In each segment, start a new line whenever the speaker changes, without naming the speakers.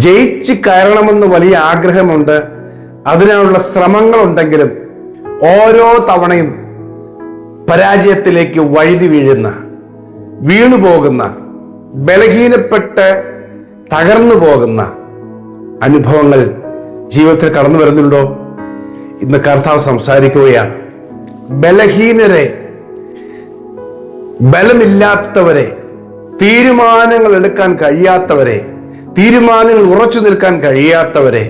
ജയിച്ച് കയറണമെന്ന് വലിയ ആഗ്രഹമുണ്ട്, അതിനുള്ള ശ്രമങ്ങളുണ്ടെങ്കിലും ഓരോ തവണയും പരാജയത്തിലേക്ക് വഴുതി വീണുപോകുന്ന, ബലഹീനപ്പെട്ട് തകർന്നു പോകുന്ന അനുഭവങ്ങൾ ജീവിതത്തിൽ കടന്നു വരുന്നുണ്ടോ? ഇന്ന് കർത്താവ് സംസാരിക്കുകയാണ്. ബലഹീനരെ, ബലമില്ലാത്തവരെ, തീരുമാനങ്ങൾ എടുക്കാൻ കഴിയാത്തവരെ, തീരുമാനങ്ങൾ ഉറച്ചു നിൽക്കാൻ കഴിയാത്തവരെ,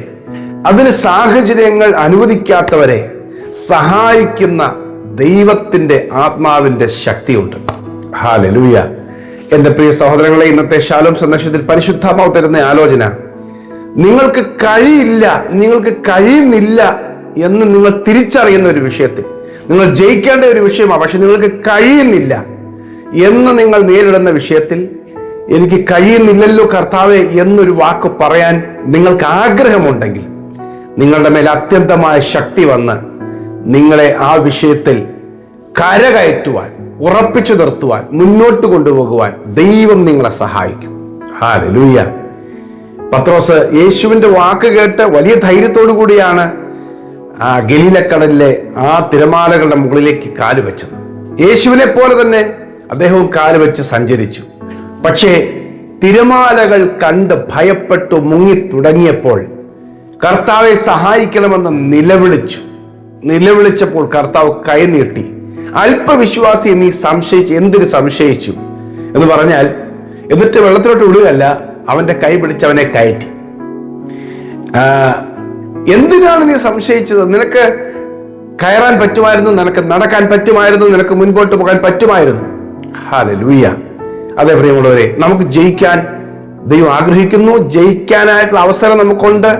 അതിന് സാഹചര്യങ്ങൾ അനുവദിക്കാത്തവരെ സഹായിക്കുന്ന ദൈവത്തിന്റെ ആത്മാവിന്റെ ശക്തിയുണ്ട്. ഹല്ലേലൂയ. എന്റെ പ്രിയ സഹോദരങ്ങളെ, ഇന്നത്തെ ശാലോം സന്ദേശത്തിൽ പരിശുദ്ധാത്മാവ് തരുന്ന ആലോചന, നിങ്ങൾക്ക് കഴിയില്ല, നിങ്ങൾക്ക് കഴിയുന്നില്ല എന്ന് നിങ്ങൾ തിരിച്ചറിയുന്ന ഒരു വിഷയത്തിൽ, നിങ്ങൾ ജയിക്കേണ്ട ഒരു വിഷയമാണ്, പക്ഷെ നിങ്ങൾക്ക് കഴിയുന്നില്ല എന്ന് നിങ്ങൾ നേരിടുന്ന വിഷയത്തിൽ, എനിക്ക് കഴിയുന്നില്ലല്ലോ കർത്താവേ എന്നൊരു വാക്ക് പറയാൻ നിങ്ങൾക്ക് ആഗ്രഹമുണ്ടെങ്കിൽ, നിങ്ങളുടെ മേൽ അത്യന്തമായ ശക്തി വന്ന് നിങ്ങളെ ആ വിഷയത്തിൽ കരകയറ്റുവാൻ, ഉറപ്പിച്ചു നിർത്തുവാൻ, മുന്നോട്ട് കൊണ്ടുപോകുവാൻ ദൈവം നിങ്ങളെ സഹായിക്കും. ഹല്ലേലൂയ. പത്രോസ് യേശുവിന്റെ വാക്ക് കേട്ട് വലിയ ധൈര്യത്തോടു കൂടിയാണ് ആ ഗലീലക്കടലിലെ ആ തിരമാലകളുടെ മുകളിലേക്ക് കാല് വെച്ചത്. യേശുവിനെ പോലെ തന്നെ അദ്ദേഹവും കാല് വെച്ച് സഞ്ചരിച്ചു. പക്ഷേ തിരമാലകൾ കണ്ട് ഭയപ്പെട്ടു മുങ്ങി തുടങ്ങിയപ്പോൾ കർത്താവെ സഹായിക്കണമെന്ന് നിലവിളിച്ചപ്പോൾ കർത്താവ് കൈ നീട്ടി. അല്പവിശ്വാസി നീ എന്തിന് സംശയിച്ചു എന്ന് പറഞ്ഞാൽ, എന്നിട്ട് വെള്ളത്തിലോട്ട് വിടുകയല്ല, അവന്റെ കൈ പിടിച്ച് അവനെ കയറ്റി. എന്തിനാണ് നീ സംശയിച്ചത്? നിനക്ക് കയറാൻ പറ്റുമായിരുന്നു, നിനക്ക് നടക്കാൻ പറ്റുമായിരുന്നു, നിനക്ക് മുൻപോട്ട് പോകാൻ പറ്റുമായിരുന്നു. ഹല്ലേലൂയ. അതെ പ്രിയമുള്ളവരെ, നമുക്ക് ജയിക്കാൻ ദൈവം ആഗ്രഹിക്കുന്നു, ജയിക്കാനായിട്ടുള്ള അവസരം നമുക്കുണ്ട്.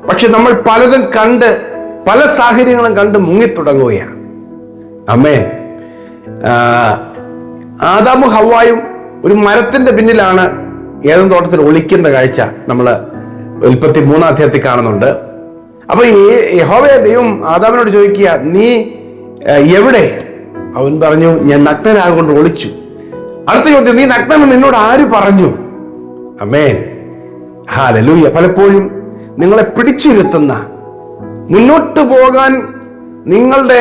പക്ഷെ നമ്മൾ പലതും കണ്ട്, പല സാഹചര്യങ്ങളും കണ്ട് മുങ്ങിത്തുടങ്ങുകയാണ്. ആമേൻ. ആദാമും ഹവ്വായും ഒരു മരത്തിന്റെ പിന്നിലാണ് ഏദൻ തോട്ടത്തിൽ ഒളിക്കുന്ന കാഴ്ച നമ്മൾ ഉൽപ്പത്തി 3-ാം അധ്യായത്തിൽ കാണുന്നുണ്ട്. അപ്പൊ യഹോവയെ ദൈവം ആദാമിനോട് ചോദിക്കുക, നീ എവിടെ? അവൻ പറഞ്ഞു, ഞാൻ നഗ്നനാകൊണ്ട് ഒളിച്ചു. അടുത്ത ചോദ്യം, നീ നഗ്നമെന്ന് നിന്നോട് ആര് പറഞ്ഞു? ആമേൻ. ഹല്ലേലൂയ. പലപ്പോഴും നിങ്ങളെ പിടിച്ചിരുത്തുന്ന, മുന്നോട്ട് പോകാൻ നിങ്ങളുടെ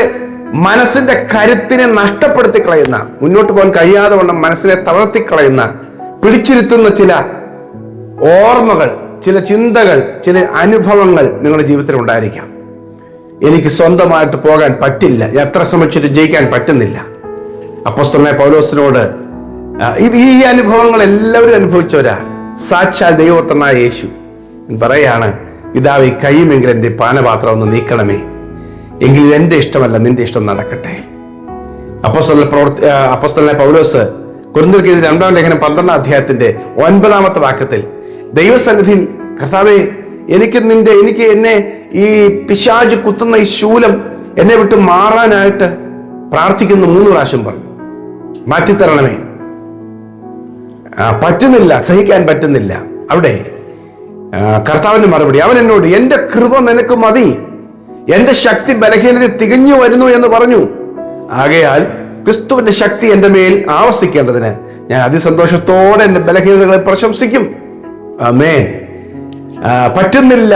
മനസ്സിന്റെ കരുത്തിനെ നഷ്ടപ്പെടുത്തി കളയുന്ന, മുന്നോട്ട് പോകാൻ കഴിയാതെ വണ്ണം മനസ്സിനെ തളർത്തിക്കളയുന്ന, പിടിച്ചിരുത്തുന്ന ചില ഓർമ്മകൾ, ചില ചിന്തകൾ, ചില അനുഭവങ്ങൾ നിങ്ങളുടെ ജീവിതത്തിൽ ഉണ്ടായിരിക്കാം. എനിക്ക് സ്വന്തമായിട്ട് പോകാൻ പറ്റില്ല, എത്ര ശ്രമിച്ചിട്ട് ജയിക്കാൻ പറ്റുന്നില്ല. അപ്പോസ്തലനായ പൗലോസിനോട് ഈ അനുഭവങ്ങൾ എല്ലാവരും അനുഭവിച്ചവരാ. സാക്ഷാൽ ദൈവപുത്രനായ യേശു പറയാണ്, പിതാവേ കഴിയുമെങ്കിൽ എൻ്റെ പാനപാത്രം ഒന്ന് നീക്കണമേ, എങ്കിൽ എൻ്റെ ഇഷ്ടമല്ല നിന്റെ ഇഷ്ടം നടക്കട്ടെ. അപ്പോസ്തലനായ പൗലോസ് കൊരിന്ത്യർക്ക് 2-ാം ലേഖനം 12-ാം അധ്യായത്തിന്റെ 9-ാമത്തെ വാക്യത്തിൽ ദൈവസന്നിധിയിൽ, കർത്താവേ എനിക്ക് എന്നെ ഈ പിശാച് കുത്തുന്ന ഈ ശൂലം എന്നെ വിട്ട് മാറാനായിട്ട് പ്രാർത്ഥിക്കുന്നു 3 പ്രാവശ്യം പറഞ്ഞു. മാറ്റിത്തരണമേ. പറ്റുന്നില്ല, സഹിക്കാൻ പറ്റുന്നില്ല. അവിടെ കർത്താവിന്റെ മറുപടി, അവൻ എന്നോട്, എന്റെ കൃപ നിനക്ക് മതി, എന്റെ ശക്തി ബലഹീനതയിൽ തികഞ്ഞു വരുന്നു എന്ന് പറഞ്ഞു. ആകയാൽ ക്രിസ്തുവിന്റെ ശക്തി എന്റെ മേൽ ആവസിക്കേണ്ടതിന് ഞാൻ അതിസന്തോഷത്തോടെ എന്റെ ബലഹീനതകളെ പ്രശംസിക്കും. ആമേൻ. പറ്റുന്നില്ല,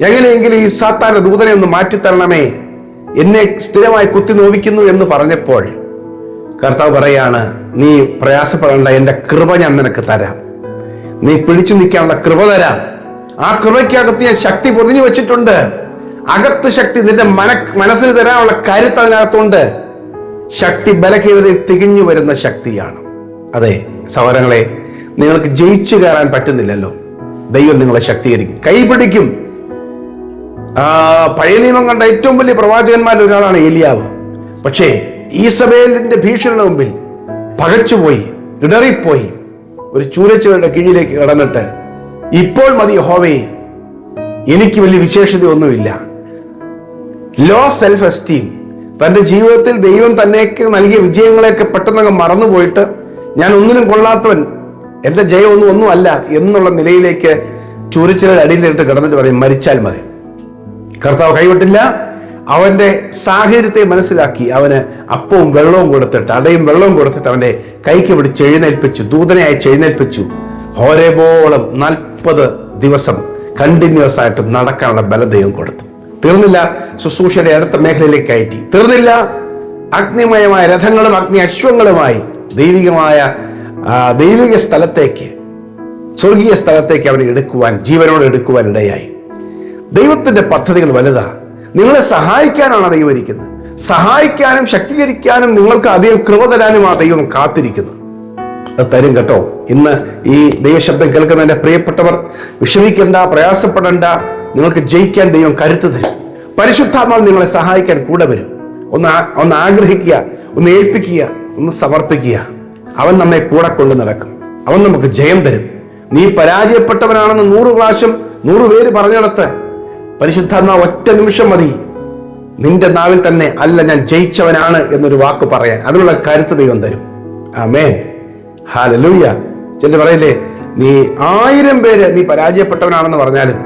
എങ്ങനെയെങ്കിലും ഈ സാത്താന്റെ ദൂതനെ ഒന്ന് മാറ്റിത്തരണമേ, എന്നെ സ്ഥിരമായി കുത്തി നോവിക്കുന്നു എന്ന് പറഞ്ഞപ്പോൾ കർത്താവ് പറയാണ്, നീ പ്രയാസപ്പെടേണ്ട, എന്റെ കൃപ ഞാൻ നിനക്ക് തരാം, നീ പിടിച്ചു നിൽക്കാനുള്ള കൃപ തരാം. ആ കൃപയ്ക്കകത്ത് ഞാൻ ശക്തി പൊതിഞ്ഞു വെച്ചിട്ടുണ്ട്. അകത്ത് ശക്തി, നിന്റെ മനസ്സിൽ തരാനുള്ള കരുത്ത് അതിനകത്തുണ്ട്. ശക്തി ബലഹീനതയിൽ തികഞ്ഞു വരുന്ന ശക്തിയാണ്. അതെ സഹോദരങ്ങളെ, നിങ്ങൾക്ക് ജയിച്ചു കയറാൻ പറ്റുന്നില്ലല്ലോ, ദൈവം നിങ്ങളെ ശക്തീകരിക്കും, കൈപിടിക്കും. പഴയ നിയമം കണ്ട ഏറ്റവും വലിയ പ്രവാചകന്മാരിൽ ഒരാളാണ് ഏലിയാവ്. പക്ഷേ ഈസബേലിന്റെ ഭീഷണിയുടെ മുമ്പിൽ പകച്ചുപോയി, ഇടറിപ്പോയി, ഒരു ചൂരച്ചുവരുടെ കീഴിലേക്ക് കടന്നിട്ട്, ഇപ്പോൾ മതി യഹോവേ, എനിക്ക് വലിയ വിശേഷതയൊന്നുമില്ല. ലോ സെൽഫ് എസ്റ്റീം, തന്റെ ജീവിതത്തിൽ ദൈവം തന്നേക്ക് നൽകിയ വിജയങ്ങളെയൊക്കെ പെട്ടെന്ന് മറന്നുപോയിട്ട്, ഞാൻ ഒന്നിനും കൊള്ളാത്തവൻ, എന്റെ ജയം ഒന്നും അല്ല എന്നുള്ള നിലയിലേക്ക് ചൂരച്ചുവരുടെ അടിയിലിട്ട് കിടന്നിട്ട് പറയും, മരിച്ചാൽ മതി. കർത്താവ് കൈവിട്ടില്ല. അവന്റെ സാഹചര്യത്തെ മനസ്സിലാക്കി അവന് അപ്പവും വെള്ളവും കൊടുത്തിട്ട്, അടയും വെള്ളവും കൊടുത്തിട്ട് അവന്റെ കൈക്ക് പിടിച്ച് എഴുന്നേൽപ്പിച്ചു, ദൂതനെ അയച്ച് എഴുന്നേൽപ്പിച്ചു. ഹോരേബോളം 40 ദിവസം കണ്ടിന്യൂസ് ആയിട്ട് നടക്കാനുള്ള ബലം ദൈവം കൊടുത്തു. തീർന്നില്ല, ശുശ്രൂഷയുടെ അടുത്ത മേഖലയിലേക്ക് കയറ്റി. തീർന്നില്ല, അഗ്നിമയമായ രഥങ്ങളും അഗ്നി അശ്വങ്ങളുമായി ദൈവിക സ്ഥലത്തേക്ക്, സ്വർഗീയ സ്ഥലത്തേക്ക് അവനെ എടുക്കുവാൻ, ജീവനോട് എടുക്കുവാൻ ഇടയായി. ദൈവത്തിന്റെ പദ്ധതികൾ വലുതാ. നിങ്ങളെ സഹായിക്കാനാണ് ദൈവം ഇരിക്കുന്നത്. സഹായിക്കാനും ശക്തീകരിക്കാനും നിങ്ങൾക്ക് അധികം കൃപ തരാനും ആ ദൈവം കാത്തിരിക്കുന്നു. അത് തരും കേട്ടോ. ഇന്ന് ഈ ദൈവശബ്ദം കേൾക്കുന്ന എൻ്റെ പ്രിയപ്പെട്ടവർ, വിഷമിക്കേണ്ട, പ്രയാസപ്പെടേണ്ട. നിങ്ങൾക്ക് ജയിക്കാൻ ദൈവം കരുത്ത് തരും. പരിശുദ്ധാത്മാവ് നിങ്ങളെ സഹായിക്കാൻ കൂടെ വരും. ഒന്ന് ആഗ്രഹിക്കുക, ഒന്ന് ഏൽപ്പിക്കുക, ഒന്ന് സമർപ്പിക്കുക. അവൻ നമ്മെ കൂടെ കൊണ്ട് നടക്കും. അവൻ നമുക്ക് ജയം തരും. നീ പരാജയപ്പെട്ടവനാണെന്ന് 100 പ്രാവശ്യം 100 പേര് പറഞ്ഞിടത്ത് പരിശുദ്ധാത്മാവ് ഒറ്റ നിമിഷം മതി നിന്റെ നാവിൽ തന്നെ, അല്ല ഞാൻ ജയിച്ചവനാണ് എന്നൊരു വാക്ക് പറയാൻ. അതിനുള്ള കരുത്ത് ദൈവം തരും. ആമേൻ, ഹല്ലേലൂയ. ചിലർ പറയില്ലേ, നീ 1000 പേര് നീ പരാജയപ്പെട്ടവനാണെന്ന് പറഞ്ഞാലും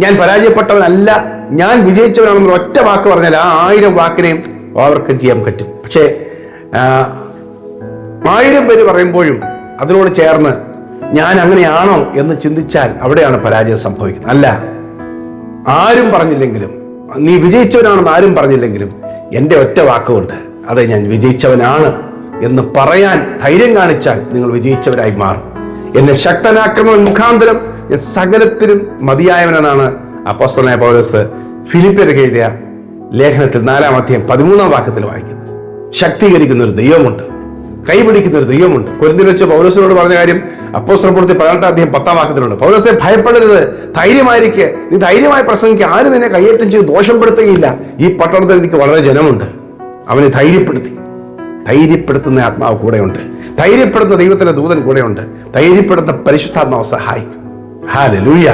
ഞാൻ പരാജയപ്പെട്ടവനല്ല, ഞാൻ വിജയിച്ചവനാണെന്ന് ഒറ്റ വാക്ക് പറഞ്ഞാൽ ആ 1000 വാക്കിനെയും അവർക്ക് ചെയ്യാൻ പറ്റും. പക്ഷേ 1000 പേര് പറയുമ്പോഴും അതിനോട് ചേർന്ന് ഞാൻ അങ്ങനെയാണോ എന്ന് ചിന്തിച്ചാൽ അവിടെയാണ് പരാജയം സംഭവിക്കുന്നത്. അല്ല, ആരും പറഞ്ഞില്ലെങ്കിലും, നീ വിജയിച്ചവനാണെന്ന് ആരും പറഞ്ഞില്ലെങ്കിലും എൻ്റെ ഒറ്റ വാക്കുകൊണ്ട് അതെ ഞാൻ വിജയിച്ചവനാണ് എന്ന് പറയാൻ ധൈര്യം കാണിച്ചാൽ നിങ്ങൾ വിജയിച്ചവരായി മാറും. എന്നെ ശക്തനാക്കുന്നവൻ മുഖാന്തരം ഞാൻ സകലത്തിലും മതിയായവനെന്നാണ് അപ്പോസ്തലനായ പൗലോസ് ഫിലിപ്പിയർക്ക് എഴുതിയ ലേഖനത്തിൽ 4-ാം അധ്യായം 13-ാം വാക്യത്തിൽ വായിക്കുന്നത്. ശക്തീകരിക്കുന്ന ഒരു ദൈവമുണ്ട്, കൈപിടിക്കുന്ന ഒരു ദൈവമുണ്ട്. കൊരിന്ത്യയിൽ വെച്ച് പൗലോസിനോട് പറഞ്ഞ കാര്യം അപ്പോസ്തല പ്രവൃത്തി 18-ാം അധ്യായം 10-ാം വാക്യത്തിലുണ്ട്. പൗലോസെ, ഭയപ്പെടരുത്, ധൈര്യമായിരിക്കെ, നീ ധൈര്യമായി പ്രസംഗിക്കുക, ആരും നിന്നെ കയ്യേറ്റം ചെയ്ത് ദോഷപ്പെടുത്തുകയില്ല. ഈ പട്ടണത്തിൽ എനിക്ക് വളരെ ജനമുണ്ട്. അവനെ ധൈര്യപ്പെടുത്തുന്ന ആത്മാവ് കൂടെയുണ്ട്. ധൈര്യപ്പെടുത്തുന്ന ദൈവത്തിന്റെ ദൂതൻ കൂടെയുണ്ട്. ധൈര്യപ്പെടുത്തുന്ന പരിശുദ്ധാത്മാവ് സഹായിക്കും. ഹല്ലേലൂയ.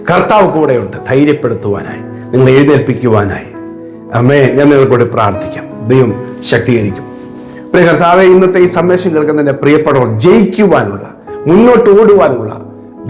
കർത്താവ് കൂടെയുണ്ട് ധൈര്യപ്പെടുത്തുവാനായി, നിങ്ങളെ എഴുന്നേൽപ്പിക്കുവാനായി. ആമേൻ. ഞാൻ നിങ്ങൾക്കൂടി പ്രാർത്ഥിക്കാം. ദൈവം ശക്തീകരിക്കും. പ്രിയ കർത്താവേ, ഇന്നത്തെ ഈ സന്ദേശം കേൾക്കുന്നതിന്റെ പ്രിയപ്പെട്ടവർ ജയിക്കുവാനുള്ള, മുന്നോട്ട് ഓടുവാനുള്ള,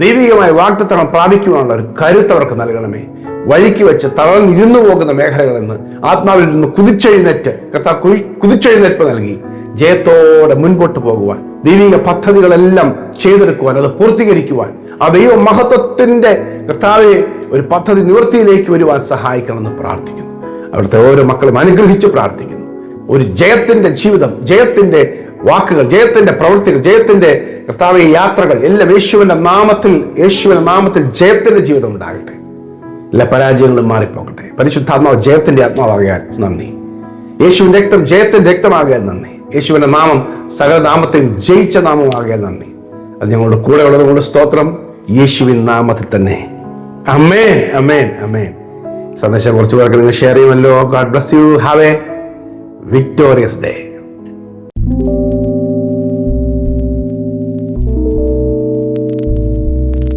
ദൈവികമായ വാഗ്ദത്തം പ്രാപിക്കുവാനുള്ള ഒരു കരുത്ത് അവർക്ക് നൽകണമേ. വഴിക്ക് വെച്ച് തളർന്നിരുന്നു പോകുന്ന മേഖലകളിൽ നിന്ന് ആത്മാവിൽ നിന്ന് കുതിച്ചെഴുന്നേൽപ്പ് നൽകി ജയത്തോടെ മുൻപോട്ട് പോകുവാൻ, ദൈവിക പദ്ധതികളെല്ലാം ചെയ്തെടുക്കുവാൻ, അത് പൂർത്തീകരിക്കുവാൻ, ആ ദൈവ മഹത്വത്തിന്റെ കർത്താവെ ഒരു പദ്ധതി നിവൃത്തിയിലേക്ക് വരുവാൻ സഹായിക്കണമെന്ന് പ്രാർത്ഥിക്കുന്നു. അവിടുത്തെ ഓരോ മക്കളും അനുഗ്രഹിച്ച് പ്രാർത്ഥിക്കുന്നു. ഒരു ജയത്തിന്റെ ജീവിതം, ജയത്തിന്റെ വാക്കുകൾ, ജയത്തിന്റെ പ്രവൃത്തികൾ, ജയത്തിന്റെ കർത്താവെ യാത്രകൾ എല്ലാം യേശുവിന്റെ നാമത്തിൽ ജയത്തിന്റെ ജീവിതം ഉണ്ടാകട്ടെ. എല്ലാ പരാജയങ്ങളും മാറിപ്പോകട്ടെ. പരിശുദ്ധാത്മാവ് ജയത്തിന്റെ ആത്മാവാകാൻ നന്ദി. യേശുവിന്റെ രക്തം ജയത്തിന്റെ രക്തമാകാൻ നന്ദി. യേശുവിന്റെ നാമം സകല നാമത്തെയും ജയിച്ച നാമമാകാൻ നന്ദി. അത് ഞങ്ങളുടെ കൂടെ ഉള്ളത് കൊണ്ട് സ്തോത്രം. യേശുവിൻ നാമത്തിൽ തന്നെ. അമേൻ, അമേൻ, അമേൻ. സന്ദേശം കുറച്ച് പേർക്ക് നിങ്ങൾ ഷെയർ ചെയ്യുമല്ലോ. God bless you. Have A victorious day.